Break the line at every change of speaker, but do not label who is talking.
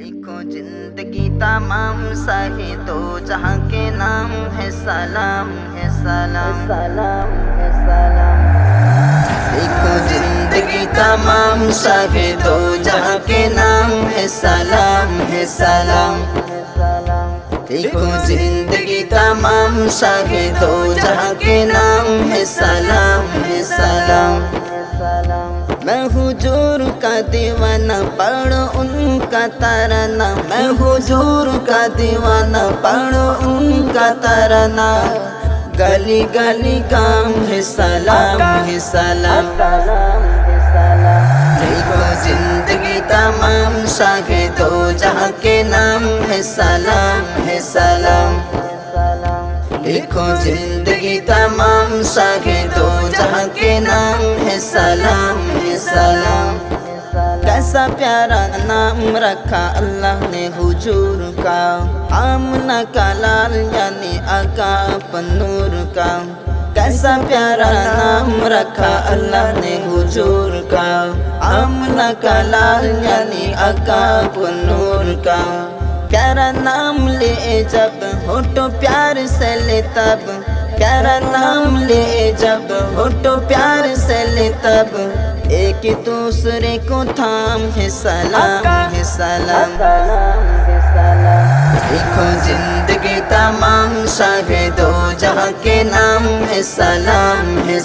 लिखो जिंदगी तमाम साहे दो जहां के नाम है सलाम है सलाम सलाम है सलाम। लिखो जिंदगी तमाम साहे दो जहां के नाम है सलाम है सलाम। लिखो जिंदगी तमाम साहे दो जहां के नाम है सलाम है सलाम। मैं हुजूर का दीवाना पढ़ो उनका तराना, मैं हुजूर का दीवाना पढ़ो उनका तराना। गली गली काम है सलाम है सलाम। लिखो जिंदगी तमाम शाहे दो जहां के नाम है सलाम है सलाम। लिखो जिंदगी तमाम शाहे दो जहां के नाम है सलाम है सलाम। कैसा प्यारा नाम रखा अल्लाह ने हुजूर का, आमना का लाल यानी आका पन्नूर का। कैसा प्यारा नाम रखा अल्लाह ने हुजूर का, आमना का लाल यानी आका पन्नूर का। प्यारा नाम ले जब होठों प्यार से ले तब, प्यारा नाम ले जब होठों प्यार से ले तब। एक दूसरे को थाम है सलाम है सलाम। लिखो जिंदगी तमाम शाहे दो जहां के नाम है सलाम है।